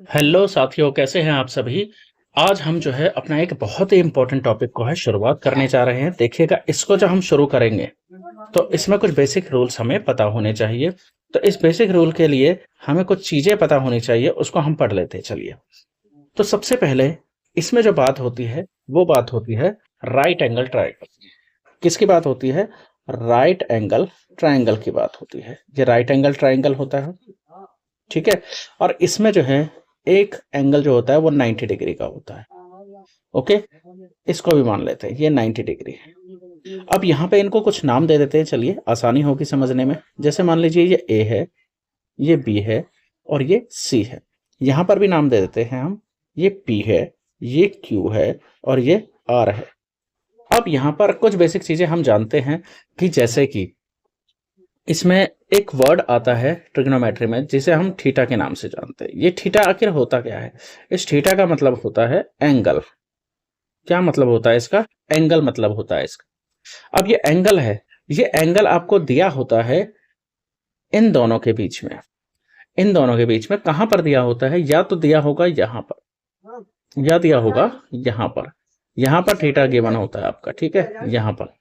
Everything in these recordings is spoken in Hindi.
हेलो साथियों, कैसे हैं आप सभी। आज हम जो है अपना एक बहुत ही इम्पोर्टेंट टॉपिक को है शुरुआत करने जा रहे हैं। देखिएगा, इसको जब हम शुरू करेंगे तो इसमें कुछ बेसिक रूल्स हमें पता होने चाहिए। तो इस बेसिक रूल के लिए हमें कुछ चीजें पता होनी चाहिए, उसको हम पढ़ लेते हैं। चलिए, तो सबसे पहले इसमें जो बात होती है वो बात होती है राइट एंगल ट्रायंगल। किसकी बात होती है? राइट एंगल ट्रायंगल की बात होती है। ये राइट एंगल ट्रायंगल होता है, ठीक है। और इसमें जो है एक एंगल जो होता है वो 90 डिग्री का होता है। ओके, इसको भी मान लेते हैं, ये 90 डिग्री है। अब यहाँ पे इनको कुछ नाम दे देते हैं, चलिए आसानी होगी समझने में। जैसे मान लीजिए ये ए है, ये बी है और ये सी है। यहाँ पर भी नाम दे देते हैं हम, ये पी है, ये क्यू है और ये आर है। अब यहाँ पर कुछ बेसिक चीजें हम जानते हैं कि जैसे कि इसमें एक वर्ड आता है ट्रिग्नोमेट्री में जिसे हम थीटा के नाम से जानते हैं। ये थीटा आखिर होता क्या है? इस थीटा का मतलब होता है एंगल। क्या मतलब होता है इसका? एंगल मतलब होता है इसका। अब ये एंगल है, ये एंगल आपको दिया होता है इन दोनों के बीच में। इन दोनों के बीच में कहां पर दिया होता है? या तो दिया होगा यहां पर, या दिया होगा यहां पर। यहां पर थीटा गिवन होता है आपका, ठीक है, यहां पर।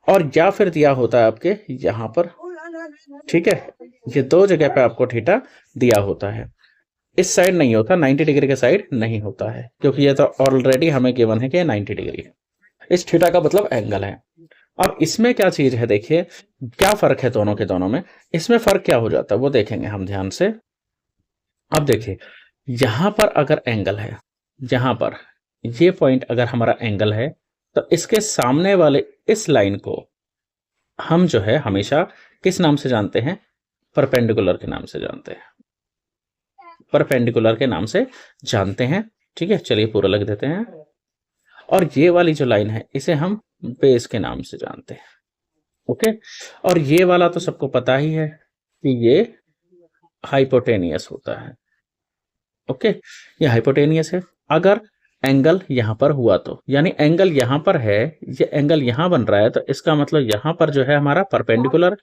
और या फिर दिया होता है आपके यहां पर, ठीक है। ये दो जगह पे आपको थीटा दिया होता है। इस साइड नहीं होता, 90 डिग्री के साइड नहीं होता है, क्योंकि ये तो ऑलरेडी हमें गिवन है कि ये 90 डिग्री है। इस थीटा का मतलब एंगल है। अब इसमें क्या चीज है, देखिए क्या फर्क है दोनों के दोनों में। इसमें फर्क क्या हो जाता है वो देखेंगे हम ध्यान से। अब देखिए, यहां पर अगर एंगल है, यहां पर ये पॉइंट अगर हमारा एंगल है, तो इसके सामने वाले इस लाइन को हम जो है हमेशा किस नाम से जानते हैं? परपेंडिकुलर के नाम से जानते हैं। परपेंडिकुलर के नाम से जानते हैं, ठीक है। चलिए पूरा लिख देते हैं। और ये वाली जो लाइन है इसे हम बेस के नाम से जानते हैं। ओके, और ये वाला तो सबको पता ही है कि ये हाइपोटेनियस होता है। ओके, ये हाइपोटेनियस है। अगर एंगल यहां पर हुआ तो, यानी एंगल यहां पर है, ये एंगल यहां बन रहा है, तो इसका मतलब यहां पर जो है हमारा परपेंडिकुलर।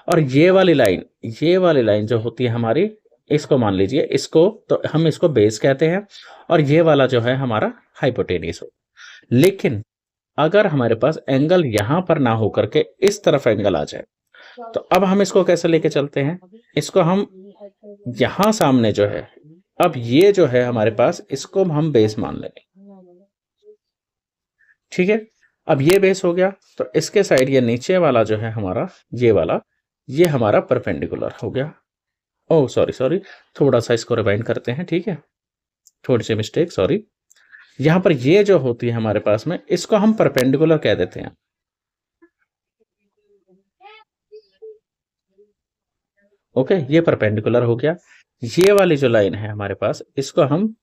और ये वाली लाइन, ये वाली लाइन जो होती है हमारी, इसको मान लीजिए, इसको तो हम इसको बेस कहते हैं। और ये वाला जो है हमारा हाइपोटेनियस हो। लेकिन अगर हमारे पास एंगल यहां पर ना होकर के इस तरफ एंगल आ जाए, तो अब हम इसको कैसे लेके चलते हैं? इसको हम यहां सामने जो है, अब ये जो है हमारे पास, इसको हम बेस मान लेंगे, ठीक है। अब ये बेस हो गया, तो इसके साइड ये नीचे वाला जो है हमारा, ये वाला, ये हमारा परपेंडिकुलर हो गया। ओह सॉरी सॉरी, थोड़ा सा इसको रिवाइंड करते हैं, ठीक है। थोड़ी सी मिस्टेक, सॉरी। यहां पर ये जो होती है हमारे पास में, इसको हम परपेंडिकुलर कह देते हैं। ओके, ये परपेंडिकुलर हो गया। ये वाली जो लाइन है हमारे पास, इसको हम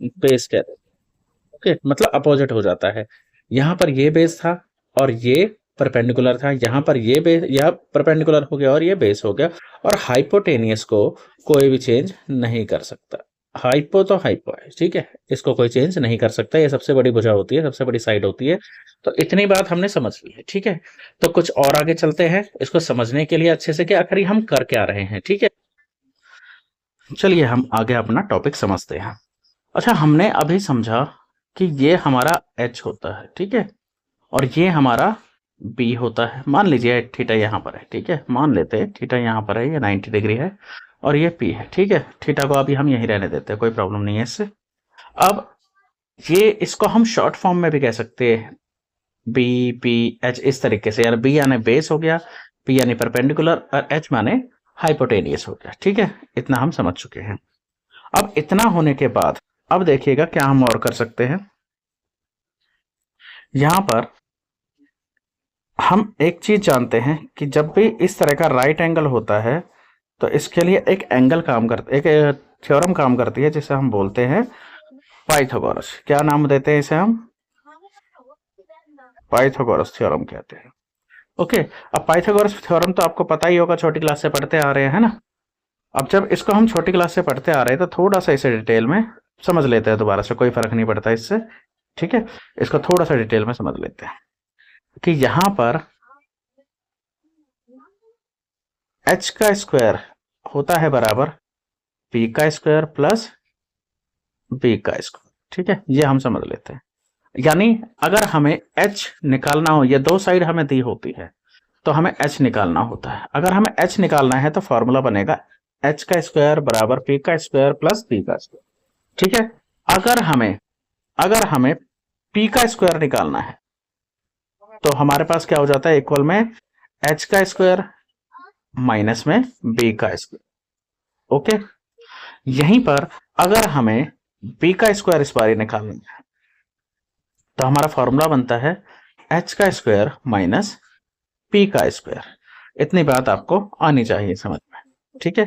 बेस कह देते हैं। ओके, मतलब अपोजिट हो जाता है। यहाँ पर ये बेस था और ये परपेंडिकुलर था। यहाँ पर ये बेस, यह परपेंडिकुलर हो गया और ये बेस हो गया। और हाइपोटेनियस को कोई भी चेंज नहीं कर सकता। हाइपो तो हाइपो है, ठीक है, इसको कोई चेंज नहीं कर सकता। ये सबसे बड़ी भुजा होती है, सबसे बड़ी साइड होती है। तो इतनी बात हमने समझ ली है, ठीक है। तो कुछ और आगे चलते हैं इसको समझने के लिए अच्छे से कि आखिर हम कर क्या रहे हैं, ठीक है। चलिए हम आगे अपना टॉपिक समझते हैं। अच्छा, हमने अभी समझा कि ये हमारा एच होता है, ठीक है, और ये हमारा बी होता है। मान लीजिए थीटा यहाँ पर है, ठीक है, मान लेते हैं थीटा यहाँ पर है, ये 90 डिग्री है और ये पी है, ठीक है। थीटा को अभी हम यहीं रहने देते हैं, कोई प्रॉब्लम नहीं है इससे। अब ये, इसको हम शॉर्ट फॉर्म में भी कह सकते हैं, बी पी एच, इस तरीके से। यानी बी यानी बेस हो गया, पी यानी परपेंडिकुलर और एच माने हाइपोटेनियस हो गया, ठीक है। इतना हम समझ चुके हैं। अब इतना होने के बाद अब देखिएगा क्या हम और कर सकते हैं। यहां पर हम एक चीज जानते हैं कि जब भी इस तरह का राइट एंगल होता है, तो इसके लिए एक एंगल काम करता, एक थ्योरम काम करती है जिसे हम बोलते हैं पाइथागोरस। क्या नाम देते हैं इसे हम? पाइथागोरस थ्योरम कहते हैं। ओके, अब पाइथागोरस थ्योरम तो आपको पता ही होगा, छोटी क्लास से पढ़ते आ रहे हैं, है ना। अब जब इसको हम छोटी क्लास से पढ़ते आ रहे हैं, तो थोड़ा सा इसे डिटेल में समझ लेते हैं दोबारा से, कोई फर्क नहीं पड़ता इससे, ठीक है। इसको थोड़ा सा डिटेल में समझ लेते हैं कि यहां पर एच का स्क्वायर होता है बराबर पी का स्क्वायर प्लस बी का स्क्वायर। ठीक है, ये हम समझ लेते हैं। यानी अगर हमें एच निकालना हो, ये दो साइड हमें दी होती है तो हमें एच निकालना होता है। अगर हमें एच निकालना है तो फॉर्मूला बनेगा एच का स्क्वायर बराबर पी का स्क्वायर प्लस बी का स्क्वायर। ठीक है, अगर हमें पी का स्क्वायर निकालना है तो हमारे पास क्या हो जाता है, इक्वल में एच का स्क्वायर माइनस में बी का स्क्वायर। ओके, यहीं पर अगर हमें बी का स्क्वायर इस बार निकालना है तो हमारा फॉर्मूला बनता है एच का स्क्वायर माइनस पी का स्क्वायर। इतनी बात आपको आनी चाहिए समझ में। ठीक है,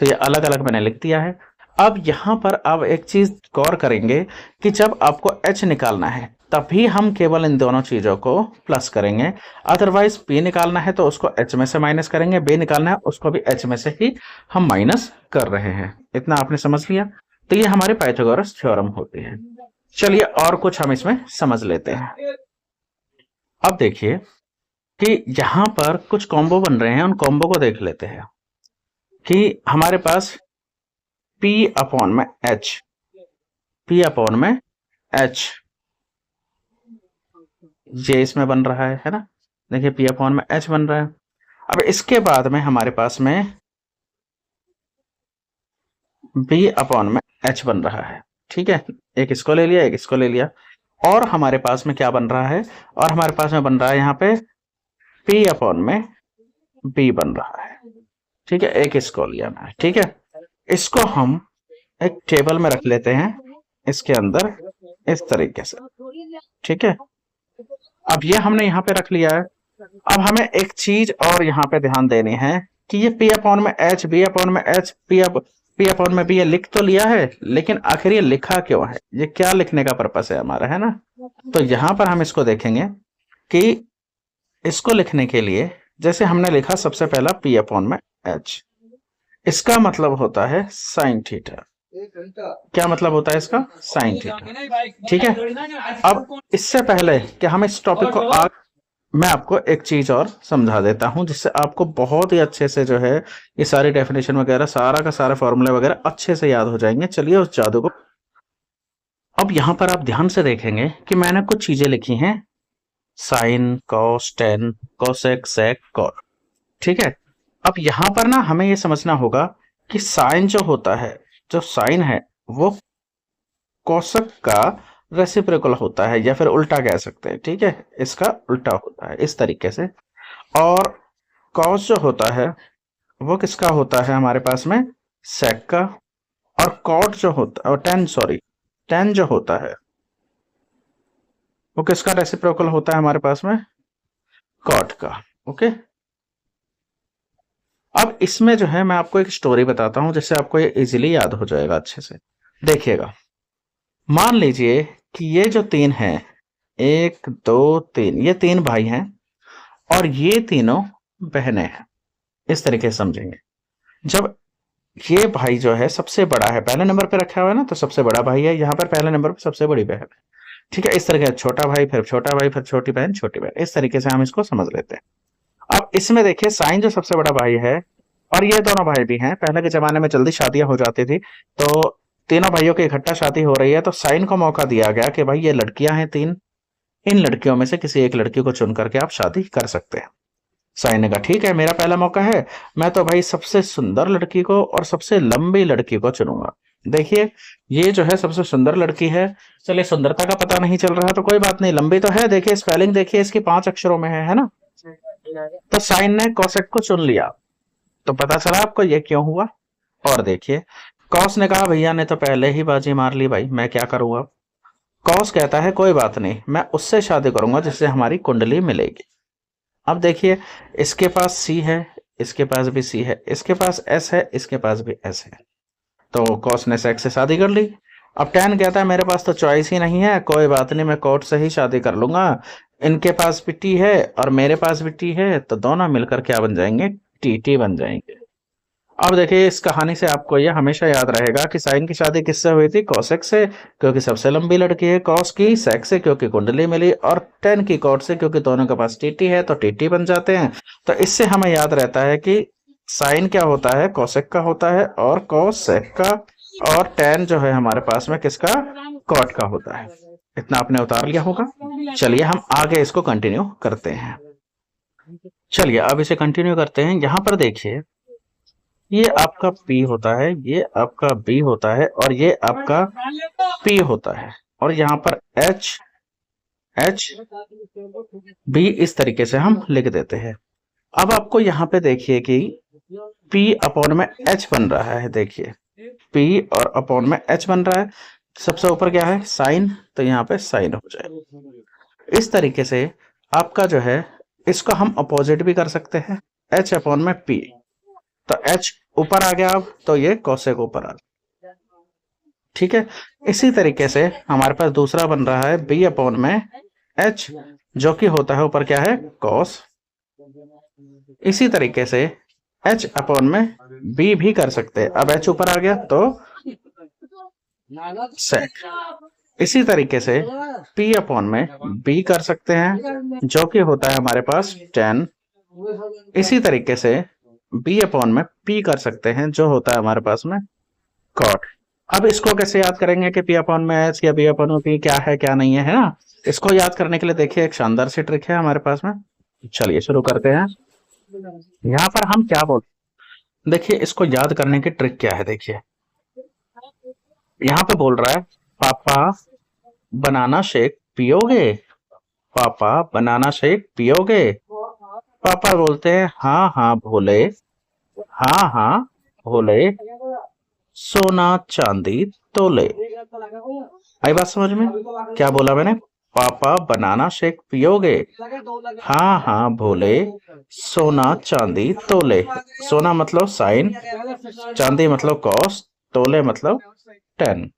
तो ये अलग अलग मैंने लिख दिया है। अब यहां पर अब एक चीज गौर करेंगे कि जब आपको h निकालना है तभी हम केवल इन दोनों चीजों को प्लस करेंगे, अदरवाइज p निकालना है तो उसको h में से माइनस करेंगे, b निकालना है उसको भी h में से ही हम माइनस कर रहे हैं। इतना आपने समझ लिया। तो ये हमारी पाइथागोरस थ्योरम होती है। चलिए और कुछ हम इसमें समझ लेते हैं। अब देखिए कि यहां पर कुछ कॉम्बो बन रहे हैं, उन कॉम्बो को देख लेते हैं कि हमारे पास P अपॉन में H ये इसमें बन रहा है ना। देखिए P अपॉन में H बन रहा है। अब इसके बाद में हमारे पास में B अपॉन में H बन रहा है। ठीक है, एक इसको ले लिया, एक इसको ले लिया, और हमारे पास में क्या बन रहा है, और हमारे पास में बन रहा है यहाँ पे P अपॉन में B बन रहा है। ठीक है, एक इसको लिया मैं। ठीक है, इसको हम एक टेबल में रख लेते हैं इसके अंदर इस तरीके से। ठीक है, अब ये हमने यहाँ पे रख लिया है। अब हमें एक चीज और यहाँ पे ध्यान देनी है कि ये P अपॉन में H, B अपॉन में H, P अपॉन में B ये लिख तो लिया है, लेकिन आखिर ये लिखा क्यों है, ये क्या लिखने का पर्पस है हमारा, है ना। तो यहाँ पर हम इसको देखेंगे कि इसको लिखने के लिए जैसे हमने लिखा सबसे पहला P अपॉन में H, इसका मतलब होता है साइन थीटा। क्या मतलब होता है इसका, साइन थीटा। ठीक है, अब इससे पहले कि हम इस टॉपिक को मैं आपको एक चीज और समझा देता हूं जिससे आपको बहुत ही अच्छे से जो है ये सारी डेफिनेशन वगैरह सारा का सारा फॉर्मूले वगैरह अच्छे से याद हो जाएंगे। चलिए उस जादू को, अब यहां पर आप ध्यान से देखेंगे कि मैंने कुछ चीजें लिखी हैं, साइन, कॉस, टेन, कोसेक, सेक, कॉट। ठीक है, अब यहां पर ना हमें ये समझना होगा कि साइन जो होता है, जो साइन है वो कोसेक का रेसिप्रोकल होता है, या फिर उल्टा कह सकते हैं। ठीक है, इसका उल्टा होता है इस तरीके से। और कॉस जो होता है वो किसका होता है हमारे पास में, सेक का। और कॉट जो होता है, टेन जो होता है वो किसका रेसिप्रोकल होता है हमारे पास में, कॉट का। ओके, अब इसमें जो है मैं आपको एक स्टोरी बताता हूं जिससे आपको ये इजीली याद हो जाएगा अच्छे से। देखिएगा, मान लीजिए कि ये जो तीन है, 1 2 3, ये 3 भाई हैं और ये तीनों बहनें हैं। इस तरीके से समझेंगे। जब ये भाई जो है सबसे बड़ा है, पहले नंबर पे रखा हुआ है ना, तो सबसे बड़ा भाई है, यहाँ पर पहले नंबर पे सबसे बड़ी बहन है। ठीक है, इस तरीके से छोटा भाई, फिर छोटा भाई, फिर छोटी बहन, छोटी बहन, इस तरीके से हम इसको समझ लेते हैं। अब इसमें देखिए साइन जो सबसे बड़ा भाई है और ये दोनों भाई भी हैं। पहले के जमाने में जल्दी शादियां हो जाती थी, तो तीनों भाइयों की इकट्ठा शादी हो रही है, तो साइन को मौका दिया गया कि भाई ये लड़कियां हैं 3, इन लड़कियों में से किसी एक लड़की को चुन करके आप शादी कर सकते हैं। साइन ने कहा ठीक है, मेरा पहला मौका है, मैं तो भाई सबसे सुंदर लड़की को और सबसे लंबी लड़की को चुनूंगा। देखिए ये जो है सबसे सुंदर लड़की है। चलिए सुंदरता का पता नहीं चल रहा तो कोई बात नहीं, लंबी तो है। देखिए स्पेलिंग देखिए इसकी 5 अक्षरों में है ना। तो साइन ने कोसेक को चुन लिया, तो पता चला आपको ये क्यों हुआ। और देखिए कॉस ने कहा भैया ने तो पहले ही बाजी मार ली भाई, मैं क्या करूंगा। कॉस कहता है कोई बात नहीं, मैं उससे शादी करूंगा जिससे हमारी कुंडली मिलेगी। अब देखिए इसके पास सी है, इसके पास भी सी है, इसके पास एस है, इसके पास भी एस है, तो कॉस ने सेक्स से शादी कर ली। अब टैन कहता है मेरे पास तो चॉइस ही नहीं है, कोई बात नहीं मैं कोर्ट से ही शादी कर लूंगा, इनके पास भी टी है और मेरे पास भी टी है, तो दोनों मिलकर क्या बन जाएंगे, टी बन जाएंगे। अब देखिए इस कहानी से आपको ये हमेशा याद रहेगा कि साइन की शादी किससे हुई थी, कॉसेक से क्योंकि सबसे लंबी लड़की है, कॉस की सेक्स से क्योंकि कुंडली मिली, और टेन की कॉट से क्योंकि दोनों के पास टीटी है तो टीटी बन जाते हैं। तो इससे हमें याद रहता है कि साइन क्या होता है, कोसेक का होता है, और कोसेक का, और टेन जो है हमारे पास में किसका, कॉट का होता है। इतना आपने उतार लिया होगा। चलिए हम आगे इसको कंटिन्यू करते हैं। चलिए अब इसे कंटिन्यू करते हैं। यहाँ पर देखिए, ये आपका P होता है, ये आपका B होता है, और ये आपका P होता है, और यहाँ पर H B इस तरीके से हम लिख देते हैं। अब आपको यहाँ पे देखिए कि P अपॉन में H बन रहा है। देखिए P और अपॉन में H बन रहा है। सबसे ऊपर क्या है, साइन, तो यहाँ पे साइन हो जाए। इस तरीके से आपका जो है, इसको हम अपोजिट भी कर सकते हैं, H अपॉन में P, तो H ऊपर आ गया, अब तो ये कोसेक ऊपर आ गया। ठीक है, इसी तरीके से हमारे पास दूसरा बन रहा है B अपॉन में H, जो कि होता है ऊपर क्या है, कॉस। इसी तरीके से H अपॉन में B भी कर सकते हैं। अब H ऊपर आ गया तो सेक। इसी तरीके से P अपॉन में B कर सकते हैं, जो कि होता है हमारे पास 10। इसी तरीके से B अपॉन में P कर सकते हैं, जो होता है हमारे पास में कॉट। अब इसको कैसे याद करेंगे कि P अपॉन में H या B अपॉन में P क्या है क्या नहीं है ना। इसको याद करने के लिए देखिए एक शानदार सी ट्रिक है हमारे पास में। चलिए शुरू करते हैं। यहाँ पर हम क्या बोल, देखिए इसको याद करने की ट्रिक क्या है। देखिए यहाँ पे बोल रहा है, पापा बनाना शेक पियोगे, पापा बनाना शेक पियोगे। पापा बोलते हैं हाँ हाँ भोले, हाँ हाँ भोले, सोना चांदी तोले। आई बात समझ में, क्या बोला मैंने, पापा बनाना शेक पियोगे, हाँ हाँ भोले, सोना चांदी तोले। सोना मतलब साइन, चांदी मतलब कॉस, तोले मतलब 10।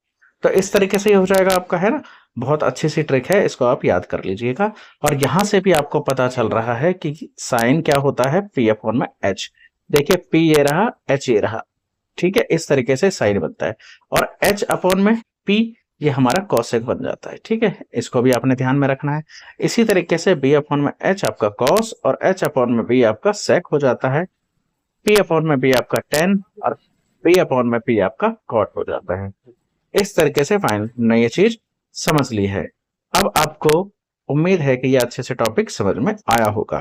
तो इस तरीके से ही हो जाएगा आपका, है ना। बहुत अच्छी सी ट्रिक है, इसको आप याद कर लीजिएगा। और यहां से भी आपको पता चल रहा है कि साइन क्या होता है, P अपॉन में H। देखिए P ये रहा, H ये रहा, ठीक है। इस तरीके से साइन बनता है। और H अपॉन में P ये हमारा कॉसेक बन जाता है, ठीक है। इसको भी आपने ध्यान में रखना है। इसी तरीके से B अपॉन में H आपका कॉस, और H अपॉन में B आपका सेक हो जाता है। P अपॉन में B आपका 10, और P अपॉन में P आपका कॉट हो जाता है। इस तरीके से फाइनल ने ये चीज समझ ली है। अब आपको उम्मीद है कि ये अच्छे से टॉपिक समझ में आया होगा।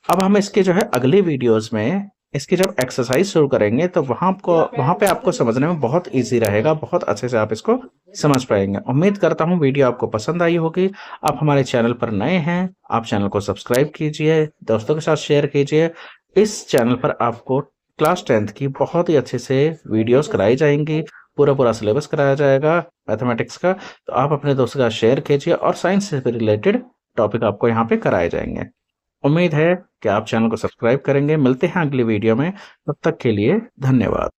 अब हम इसके जो है अगली वीडियोस में इसकी जब एक्सरसाइज शुरू करेंगे, तो वहां पे आपको समझने में बहुत इजी रहेगा, बहुत अच्छे से आप इसको समझ पाएंगे। उम्मीद करता हूँ वीडियो आपको पसंद आई होगी। आप हमारे चैनल पर नए हैं, आप चैनल को सब्सक्राइब कीजिए, दोस्तों के साथ शेयर कीजिए। इस चैनल पर आपको क्लास 10th की बहुत ही अच्छे से वीडियोस कराई जाएंगी, पूरा सिलेबस कराया जाएगा मैथमेटिक्स का। तो आप अपने दोस्तों का शेयर कीजिए, और साइंस से रिलेटेड टॉपिक आपको यहाँ पे कराए जाएंगे। उम्मीद है कि आप चैनल को सब्सक्राइब करेंगे। मिलते हैं अगली वीडियो में, तब तक के लिए धन्यवाद।